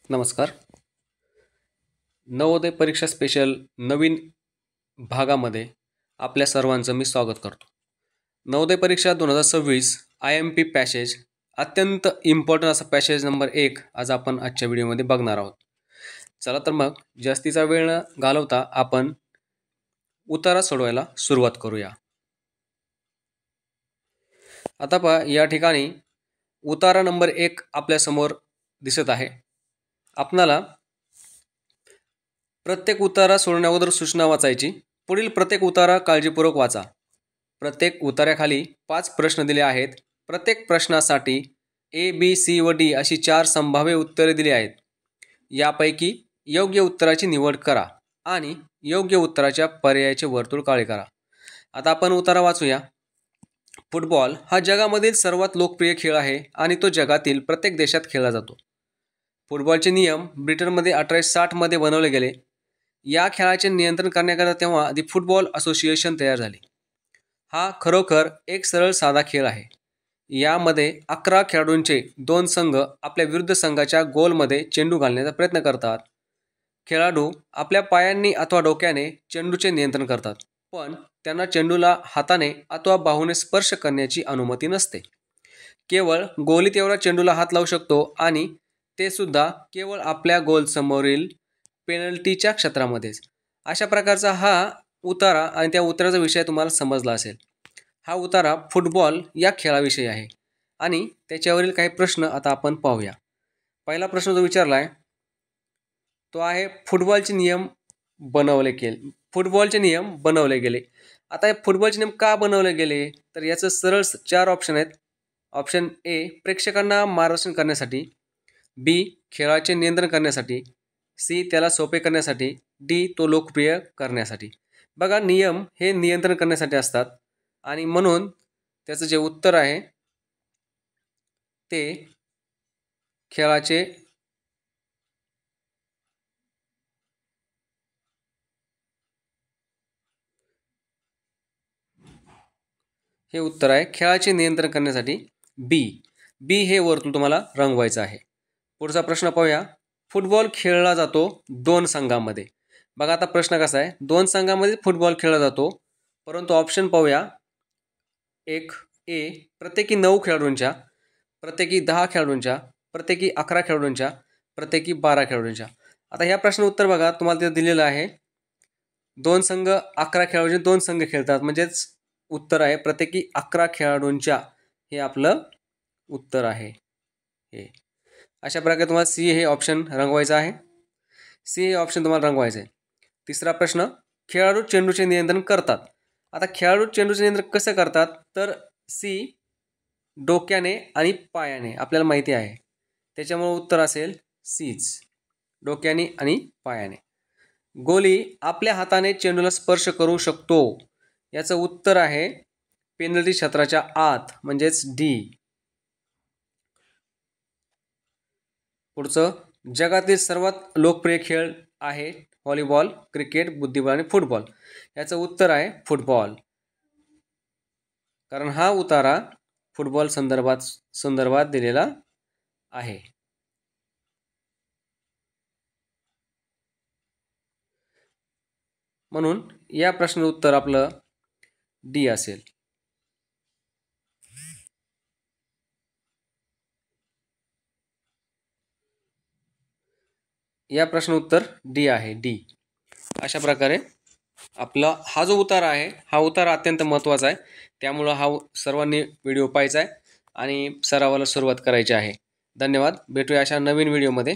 नमस्कार. नवोदय परीक्षा स्पेशल नवीन भागामध्ये आपल्या सर्वांचं मी स्वागत करतो. नवोदय परीक्षा 2026 IMP पॅसेज अत्यंत इम्पॉर्टंट असा पॅसेज नंबर 1 आज आपण आजच्या व्हिडिओमध्ये बघणार आहोत. चला तर मग जास्तीचा वेळ न घालवता आपण उतारा सोडवायला सुरुवात करूया. आता पहा, या ठिकाणी उतारा नंबर 1 आपल्यासमोर दिसत आहे. आपणाला प्रत्येक उतारा सोडण्याअगोदर सूचना वाचायची. पुढील प्रत्येक उतारा काळजीपूर्वक वाचा. प्रत्येक उतार्याखाली 5 प्रश्न दिले आहेत. प्रत्येक प्रश्नासाठी A, B, C व D अशी 4 संभाव्य उत्तरे दिली आहेत. यापैकी योग्य उत्तराची निवड करा आणि योग्य उत्तराच्या पर्यायाचे वर्तुळ काळे करा. आता आपण उतारा वाचूया. फुटबॉल हा जगामधील सर्वात लोकप्रिय खेळ आहे आणि तो जगातील प्रत्येक देशात खेळला जातो. फुटबॉलचे नियम ब्रिटनमध्ये 1860 मध्ये बनवले गेले. या खेळाचे नियंत्रण करण्याकरता तेव्हा दी फुटबॉल असोसिएशन तयार झाले. हा खरोखर एक सरळ साधा खेळ आहे. यामध्ये 11 खेळाडूंचे 2 संघ आपल्या विरुद्ध संघाच्या गोलमध्ये चेंडू घालण्याचा प्रयत्न करतात. खेळाडू आपल्या पायांनी अथवा डोक्याने चेंडूचे नियंत्रण करतात, पण त्यांना चेंडूला हाताने अथवा बाहूने स्पर्श करण्याची अनुमती नसते. केवळ गोली तेवढा चेंडूला हात लावू शकतो आणि ते सुद्धा केवळ आपल्या गोलसमोरील पेनल्टीच्या क्षेत्रामध्येच. अशा प्रकारचा हा उतारा आणि त्या उताराचा विषय तुम्हाला समजला असेल. हा उतारा फुटबॉल या खेळाविषयी आहे आणि त्याच्यावरील काही प्रश्न आता आपण पाहूया. पहिला प्रश्न जो विचारला आहे तो आहे फुटबॉलचे नियम फुटबॉलचे नियम बनवले गेले. आता हे फुटबॉलचे नियम का बनवले गेले, तर याचं सरळ 4 ऑप्शन आहेत. ऑप्शन A प्रेक्षकांना मार्गदर्शन करण्यासाठी, B खेळाचे नियंत्रण करण्यासाठी, C त्याला सोपे करण्यासाठी, D तो लोकप्रिय करण्यासाठी. बघा, नियम हे नियंत्रण करण्यासाठी असतात आणि म्हणून त्याचं जे उत्तर आहे ते खेळाचे हे उत्तर आहे खेळाचे नियंत्रण करण्यासाठी बी हे वर्तुळ तुम्हाला रंगवायचं आहे. पुढचा प्रश्न पाहूया. फुटबॉल खेळला जातो 2 संघांमध्ये. बघा, आता प्रश्न कसा आहे, 2 संघांमध्ये फुटबॉल खेळला जातो, परंतु ऑप्शन पाहूया. 1 A प्रत्येकी 9 खेळाडूंच्या, प्रत्येकी 10 खेळाडूंच्या, प्रत्येकी 11 खेळाडूंच्या, प्रत्येकी 12 खेळाडूंच्या. आता ह्या प्रश्न उत्तर बघा, तुम्हाला तिथे दिलेलं आहे 2 संघ 11 खेळाडूंचे 2 संघ खेळतात, म्हणजेच उत्तर आहे प्रत्येकी 11 खेळाडूंच्या. हे आपलं उत्तर आहे. हे अशा प्रकारे तुम्हाला C हे ऑप्शन रंगवायचं आहे. C हे ऑप्शन तुम्हाला रंगवायचं आहे. तिसरा प्रश्न, खेळाडू चेंडूचे नियंत्रण करतात. आता खेळाडू चेंडूचे नियंत्रण कसं करतात, तर C डोक्याने आणि पायाने, आपल्याला माहिती आहे, त्याच्यामुळे उत्तर असेल Cच, डोक्याने आणि पायाने. गोली आपल्या हाताने चेंडूला स्पर्श करू शकतो. याचं उत्तर आहे पेनल्टी क्षेत्राच्या आत, म्हणजेच D. पुढचं, जगातील सर्वात लोकप्रिय खेळ आहे व्हॉलीबॉल, क्रिकेट, बुद्धिबळ आणि फुटबॉल. याचं उत्तर आहे फुटबॉल, कारण हा उतारा फुटबॉल संदर्भात दिलेला आहे. म्हणून या प्रश्नाचं उत्तर आपलं D असेल. या प्रश्न उत्तर D आहे, D. अशा प्रकारे आपला हा जो उतारा आहे, हा उतारा अत्यंत महत्त्वाचा आहे. त्यामुळं हा सर्वांनी व्हिडिओ पाहायचा आहे आणि सरावाला सुरुवात करायची आहे. धन्यवाद. भेटूया अशा नवीन व्हिडिओमध्ये.